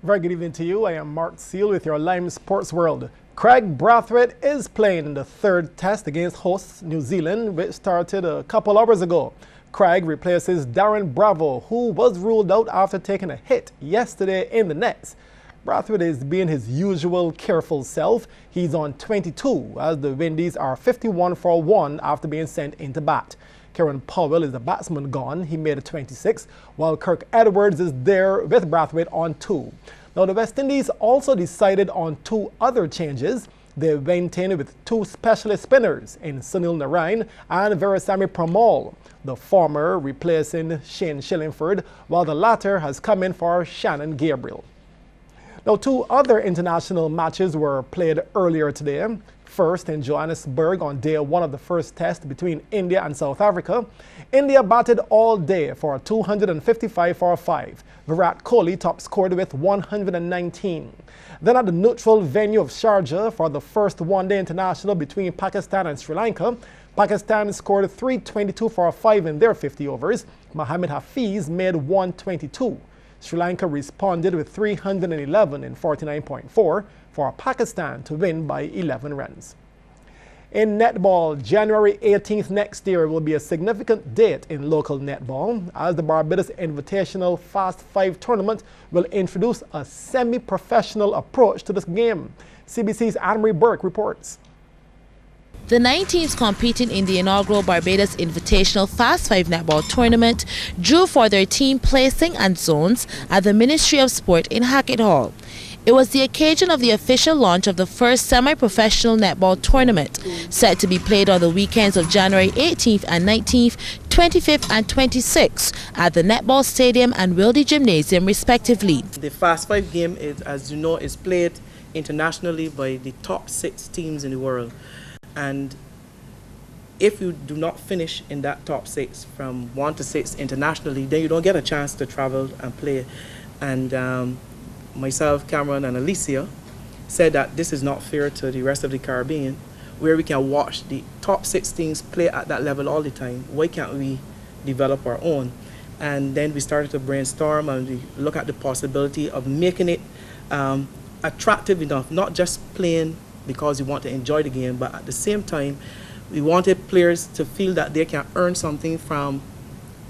Very good evening to you. I am Mark Seal with your Lime Sports World. Craig Brathwaite is playing in the third test against hosts New Zealand, which started a couple hours ago. Craig replaces Darren Bravo, who was ruled out after taking a hit yesterday in the nets. Brathwaite is being his usual careful self. He's on 22 as the Windies are 51 for 1 after being sent into bat. Kieran Powell is the batsman gone. He made a 26, while Kirk Edwards is there with Brathwaite on 2. Now the West Indies also decided on 2 other changes. They went in with 2 specialist spinners in Sunil Narine and Veerasamy Permaul, the former replacing Shane Shillingford, while the latter has come in for Shannon Gabriel. Now 2 other international matches were played earlier today. First in Johannesburg on day 1 of the first test between India and South Africa. India batted all day for 255 for 5. Virat Kohli top scored with 119. Then at the neutral venue of Sharjah for the first one-day international between Pakistan and Sri Lanka, Pakistan scored 322 for 5 in their 50 overs. Mohammad Hafiz made 122. Sri Lanka responded with 311 in 49.4 for Pakistan to win by 11 runs. In netball, January 18th next year will be a significant date in local netball as the Barbados Invitational Fast 5 tournament will introduce a semi-professional approach to this game. CBC's Anne-Marie Burke reports. The 9 teams competing in the inaugural Barbados Invitational Fast 5 netball tournament drew for their team placing and zones at the Ministry of Sport in Hackett Hall. It was the occasion of the official launch of the first semi-professional netball tournament, set to be played on the weekends of January 18th and 19th, 25th and 26th at the Netball Stadium and Wildy Gymnasium respectively. The Fast 5 game, as you know, is played internationally by the top 6 teams in the world. And if you do not finish in that top 6 from 1 to 6 internationally, then you don't get a chance to travel and play. And myself, Cameron, and Alicia said that this is not fair to the rest of the Caribbean, where we can watch the top 6 teams play at that level all the time. Why can't we develop our own? And then we started to brainstorm and we look at the possibility of making it attractive enough, not just playing because we want to enjoy the game, but at the same time, we wanted players to feel that they can earn something from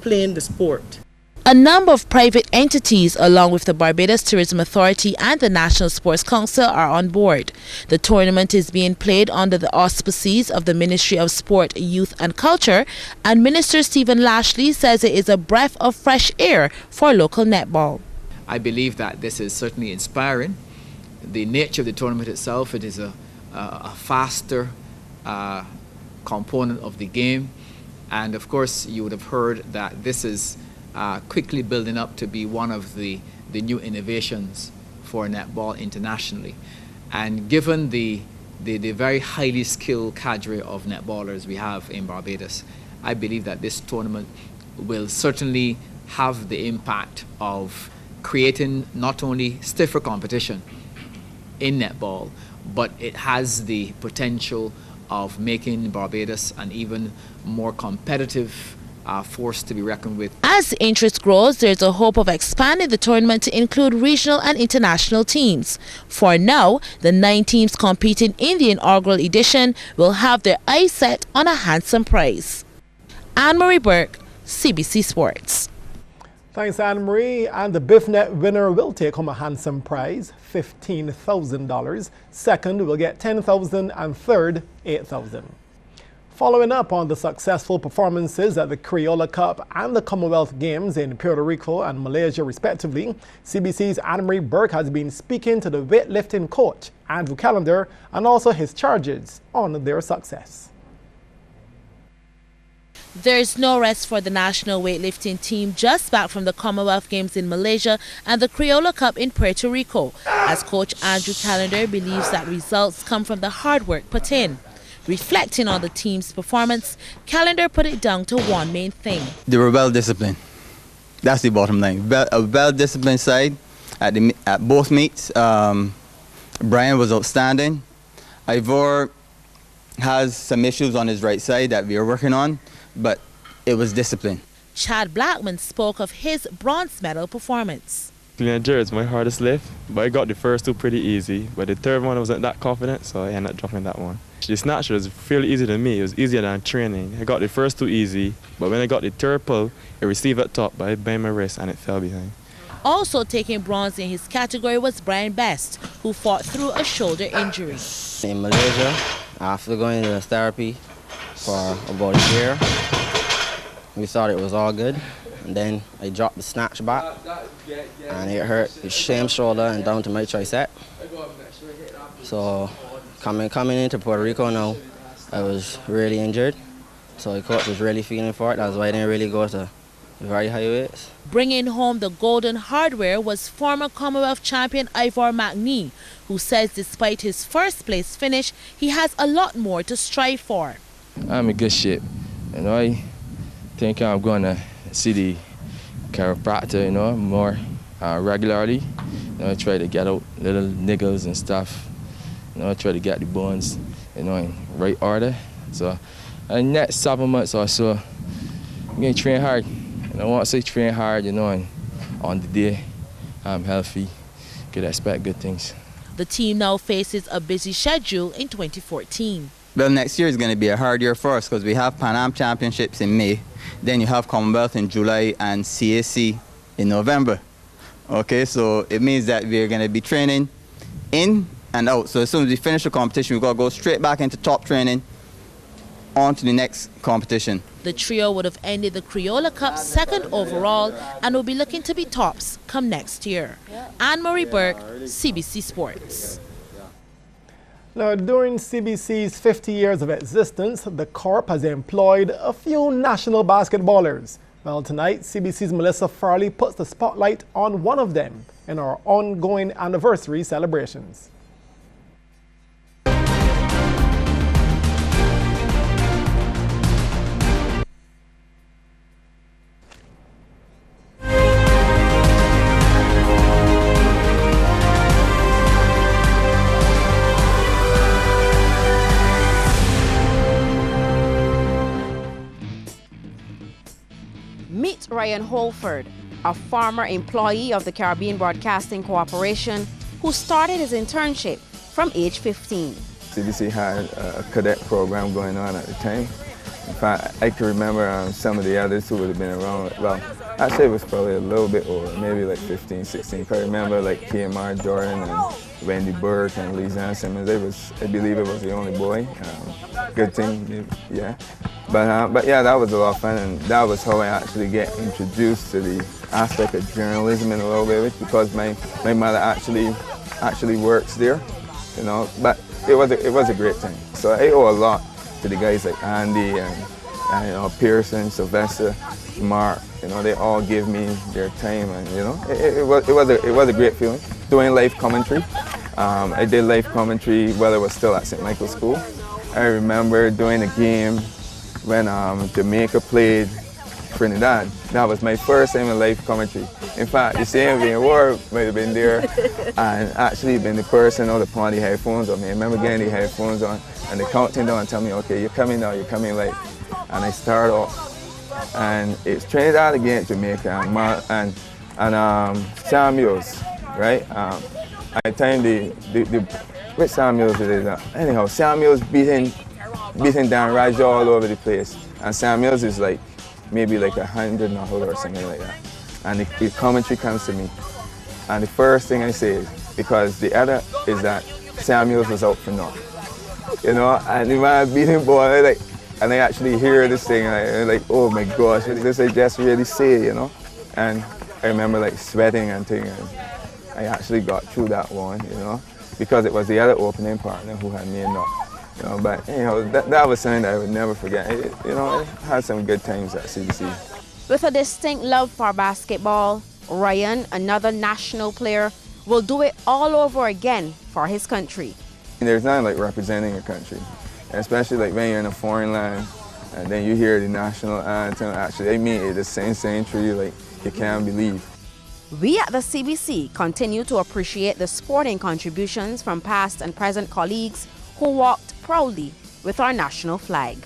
playing the sport. A number of private entities, along with the Barbados Tourism Authority and the National Sports Council, are on board. The tournament is being played under the auspices of the Ministry of Sport, Youth and Culture, and Minister Stephen Lashley says it is a breath of fresh air for local netball. I believe that this is certainly inspiring. The nature of the tournament itself, it is a faster component of the game, and of course you would have heard that this is quickly building up to be one of the new innovations for netball internationally. And given the very highly skilled cadre of netballers we have in Barbados, I believe that this tournament will certainly have the impact of creating not only stiffer competition in netball, but it has the potential of making Barbados an even more competitive force to be reckoned with. As interest grows, there's a hope of expanding the tournament to include regional and international teams. For now, the 9 teams competing in the inaugural edition will have their eyes set on a handsome prize. Anne-Marie Burke, CBC Sports. Thanks, Anne-Marie. And the BIFNet winner will take home a handsome prize, $15,000. Second will get $10,000 and third, $8,000. Following up on the successful performances at the Criolla Cup and the Commonwealth Games in Puerto Rico and Malaysia respectively, CBC's Anne-Marie Burke has been speaking to the weightlifting coach, Andrew Callender, and also his charges on their success. There's no rest for the national weightlifting team just back from the Commonwealth Games in Malaysia and the Criolla Cup in Puerto Rico, as Coach Andrew Callender believes that results come from the hard work put in. Reflecting on the team's performance, Callender put it down to one main thing. They were well disciplined. That's the bottom line. A well disciplined side at both meets. Brian was outstanding. Ivor has some issues on his right side that we are working on, but it was discipline. Chad Blackman spoke of his bronze medal performance. Clean and jerk is my hardest lift, but I got the first two pretty easy. But the third one I wasn't that confident, so I ended up dropping that one. The snatch was fairly easy to me. It was easier than training. I got the first two easy, but when I got the third pull, it received at top, but I banged my wrist and it fell behind. Also taking bronze in his category was Brian Best, who fought through a shoulder injury. In Malaysia, after going to therapy for about a year, we thought it was all good. And then I dropped the snatch back, and it hurt the same shoulder and down to my tricep. So coming into Puerto Rico now, I was really injured. So the coach was really feeling for it. That's why I didn't really go to very high weights. Bringing home the golden hardware was former Commonwealth champion Ivor McNee, who says despite his first place finish, he has a lot more to strive for. I'm in good shape. I think I'm going to see the chiropractor, more regularly. Try to get out little niggles and stuff. Try to get the bones, in right order. So, in the next 7 months or so, I'm going to train hard. And I want to say train hard, and on the day I'm healthy, could expect good things. The team now faces a busy schedule in 2014. Well, next year is going to be a hard year for us because we have Pan Am Championships in May, then you have Commonwealth in July and CAC in November. Okay, so it means that we're going to be training in and out. So as soon as we finish the competition, we've got to go straight back into top training on to the next competition. The trio would have ended the Criolla Cup second overall and will be looking to be tops come next year. Anne-Marie Burke, CBC Sports. Now, during CBC's 50 years of existence, the Corp has employed a few national basketballers. Well, tonight, CBC's Melissa Farley puts the spotlight on one of them in our ongoing anniversary celebrations. Meet Ryan Holford, a former employee of the Caribbean Broadcasting Corporation who started his internship from age 15. CBC had a cadet program going on at the time. In fact, I can remember some of the others who would have been around. Well, actually it was probably a little bit older, maybe like 15, 16. I remember like KMR Jordan and Wendy Burke and Lizanne Simmons. I believe it was the only boy. Good team, yeah. But yeah, that was a lot of fun, and that was how I actually get introduced to the aspect of journalism in a little bit, because my mother actually works there, But it was a great time. So I owe a lot to the guys like Andy and Pearson, Sylvester, Mark. They all give me their time, and it was a great feeling. Doing live commentary, I did live commentary while I was still at St. Michael's School. I remember doing a game when Jamaica played Trinidad. That was my first time in live commentary. In fact, the same Van Ward might have been there and actually been the person on the put the headphones on me. I remember getting the headphones on and the counting down and telling me, okay, you're coming now, you're coming live. And I start off. And it's Trinidad against Jamaica and Samuels, right? At the time, which Samuels it is? Anyhow, Samuels beating Dan Raja all over the place. And Samuels is like, maybe like 100 knuckle or something like that. And the commentary comes to me. And the first thing I say is, because the other is that Samuels was out for naught. And the man beating boy, and I actually hear this thing, and I'm like, oh my gosh, this I just really say, And I remember sweating and things, and I actually got through that one, because it was the other opening partner who had me a knock. But that was something that I would never forget. I had some good times at CBC. With a distinct love for basketball, Ryan, another national player, will do it all over again for his country. There's nothing like representing your country, especially when you're in a foreign land and then you hear the national anthem. Actually, it's the same to you, you can't believe. We at the CBC continue to appreciate the sporting contributions from past and present colleagues who walked proudly with our national flag.